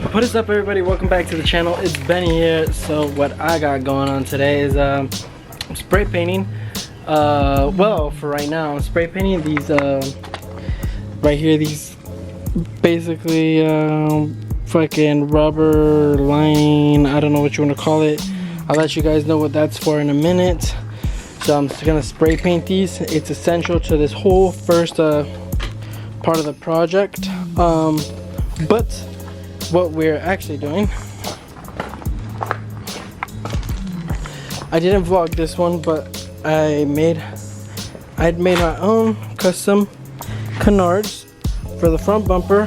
What is up, everybody? Welcome back to the channel. It's Benny here. So what I got going on today is I'm spray painting. Well, for right now, I'm spray painting these right here. These basically fucking rubber lining. I don't know what you want to call it. I'll let you guys know what that's for in a minute. So I'm just gonna spray paint these. It's essential to this whole first part of the project. But what we're actually doing, I didn't vlog this one, but I'd made my own custom canards for the front bumper,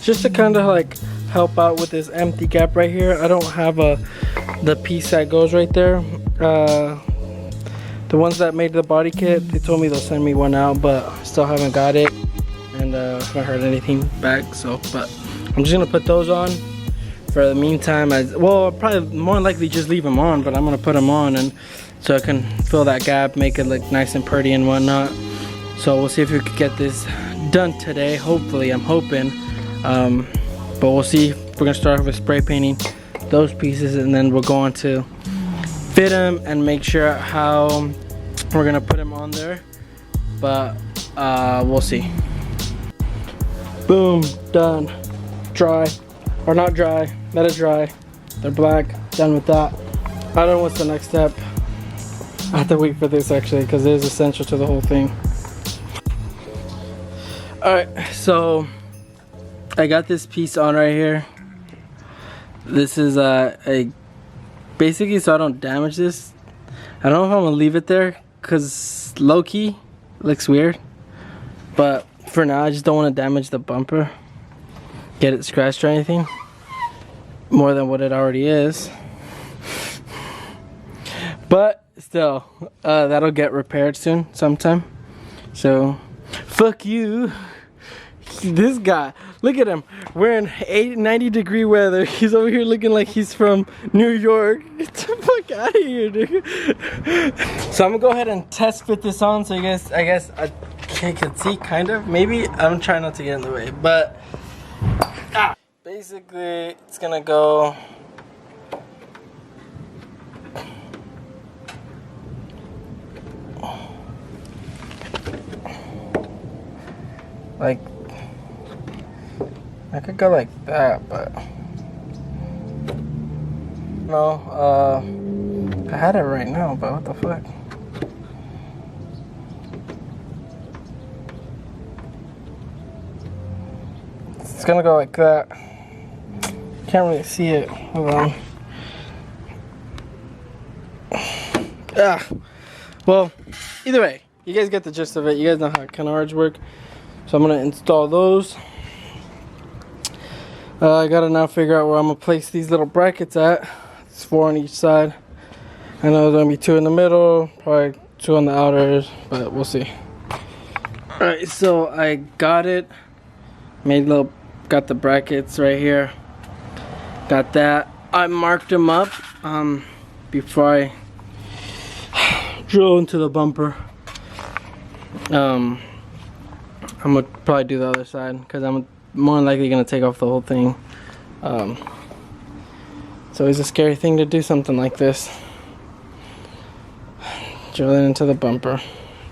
just to kind of like help out with this empty gap right here. I don't have the piece that goes right there. The ones that made the body kit, they told me they'll send me one out, but still haven't got it, and haven't heard anything back. So, but I'm just gonna put those on for the meantime. Well, I'll probably more likely just leave them on, but I'm gonna put them on, and so I can fill that gap, make it look nice and pretty and whatnot. So we'll see if we could get this done today. Hopefully, I'm hoping. But we'll see. We're gonna start with spray painting those pieces, and then we're going to fit them and make sure how we're gonna put them on there. But we'll see. Boom, done. Dry, or not dry, let it dry. They're black, done with that. I don't know what's the next step. I have to wait for this actually, because it is essential to the whole thing. Alright, so I got this piece on right here. This is basically so I don't damage this. I don't know if I'm gonna leave it there, because low-key looks weird. But for now, I just don't want to damage the bumper, get it scratched or anything more than what it already is. But still, that'll get repaired soon sometime. So fuck you. This guy, look at him, wearing 90-degree weather. He's over here looking like he's from New York. Get the fuck out of here, dude. So I'm gonna go ahead and test fit this on, so you guys, I guess you can see, kind of, maybe. I'm trying not to get in the way, but basically it's gonna go like, I could go like that, but no, I had it right now, but what the fuck. It's gonna go like that. Can't really see it. Hold on. Well, either way, you guys get the gist of it. You guys know how canards work. So I'm gonna install those. I gotta now figure out where I'm gonna place these little brackets at. It's 4 on each side. I know there's gonna be 2 in the middle, probably 2 on the outers, but we'll see. Alright, so I got it. Got the brackets right here. Got that. I marked them up before I drill into the bumper. I'm gonna probably do the other side, because I'm more than likely gonna take off the whole thing. It's always a scary thing to do something like this, drill it into the bumper,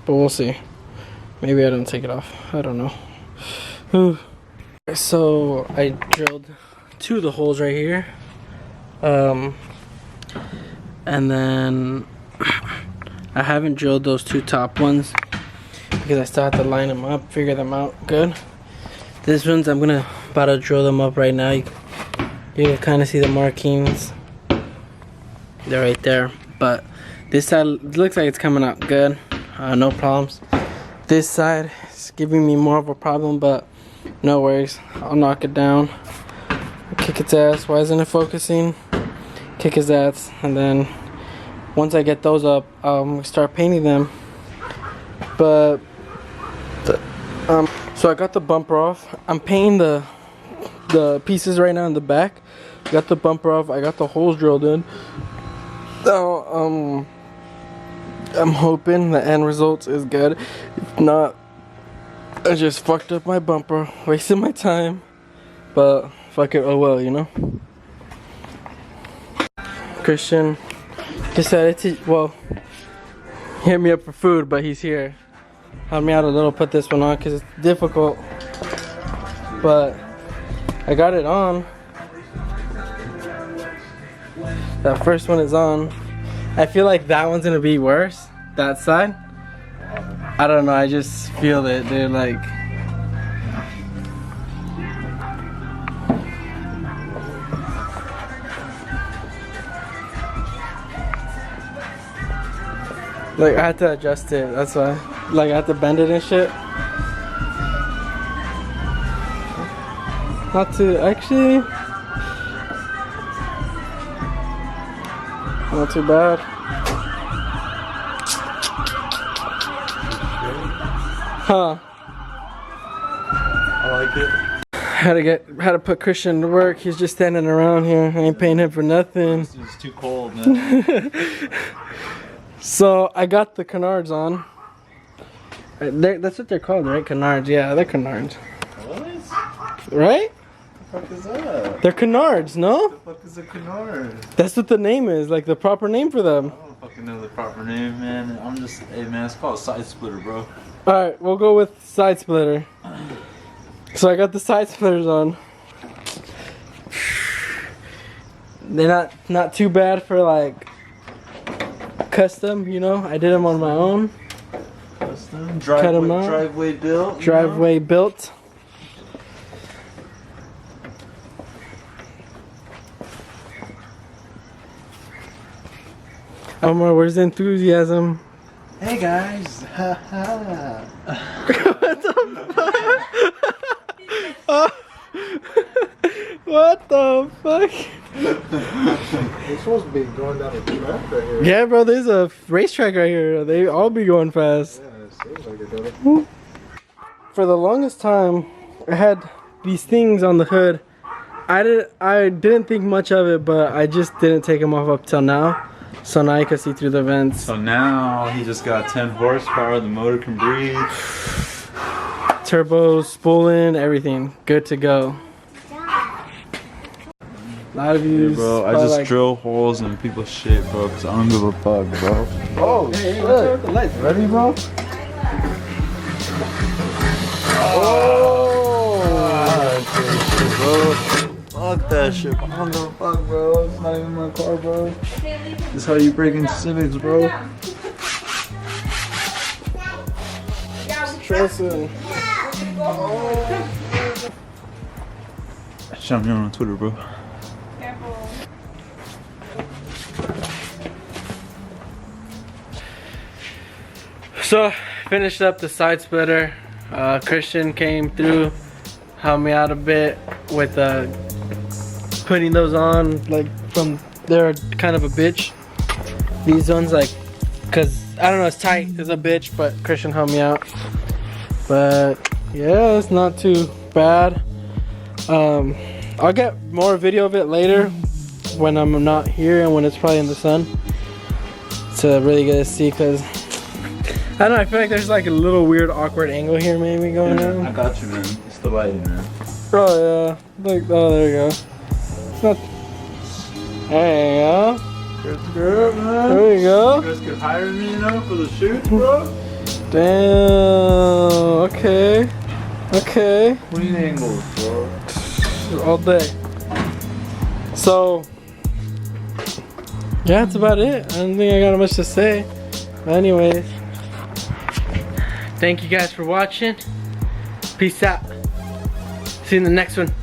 but we'll see. Maybe I don't take it off, I don't know. Whew. So I drilled 2 of the holes right here, and then I haven't drilled those 2 top ones because I still have to line them up, figure them out good. This one's I'm about to drill them up right now. You can kind of see the markings. They're right there. But this side looks like it's coming out good. No problems. This side is giving me more of a problem, but no worries. I'll knock it down. Kick its ass. Why isn't it focusing? Kick his ass. And then once I get those up, I'll start painting them. But so I got the bumper off. I'm painting the pieces right now in the back. Got the bumper off. I got the holes drilled in. Now I'm hoping the end result is good. If not, I just fucked up my bumper, wasted my time. But fuck it, oh well, you know. Christian decided to, well, hit me up for food, but he's here. Help me out a little, put this one on because it's difficult. But I got it on. That first one is on. I feel like that one's gonna be worse, that side. I don't know, I just feel it, dude, like. Like, I had to adjust it, that's why. Like, I had to bend it and shit. Not to, actually. Not too bad. Huh. I like it. Had to put Christian to work. He's just standing around here. I ain't paying him for nothing. It's too cold, man. So I got the canards on. That's what they're called, right? Canards. Yeah, they're canards. What? Right? What the fuck is that? They're canards, no? What the fuck is a canard? That's what the name is, like the proper name for them. I don't fucking know the proper name, man. I'm just, hey man, it's called a side splitter, bro. Alright, we'll go with side splitter. So I got the side splitters on. They're not too bad for like custom, you know. I did them on my own. Custom Cut them out. driveway built. Driveway built. Omar, where's the enthusiasm? Hey guys. Ha ha. What the fuck? What the fuck? It's supposed to be going down a track right here. Yeah, bro, there's a racetrack right here. They all be going fast. Yeah, it seems like it does. For the longest time, I had these things on the hood. I didn't think much of it, but I just didn't take them off up till now. So now you can see through the vents. So now he just got 10 horsepower. The motor can breathe. Turbos, spooling, everything. Good to go. A lot of views. Yeah, bro, I just drill holes in people's shit, bro, because I don't give a fuck, bro. Oh, hey, shit. The lights ready, bro? Fuck that shit, bro. I don't give a fuck, bro. It's not even my car, bro. This is how you break into Civics, bro. Stressing. Shout me on Twitter, bro. So, finished up the side splitter. Christian came through, helped me out a bit with putting those on. Like, they're kind of a bitch. These ones, like, cause I don't know, it's tight, it's a bitch, but Christian helped me out. But yeah, it's not too bad. I'll get more video of it later when I'm not here and when it's probably in the sun to really get to see, cause I don't know, I feel like there's like a little weird awkward angle here maybe going on. I got you, man. It's the lighting, man. Oh yeah, like, oh there you go. It's not. There you go. Good, man. There you go. You guys could hire me, you know, for the shoots, bro. Damn. Okay. Okay. Clean angles, bro. All day. So yeah, that's about it. I don't think I got much to say. But anyways, thank you guys for watching. Peace out. See you in the next one.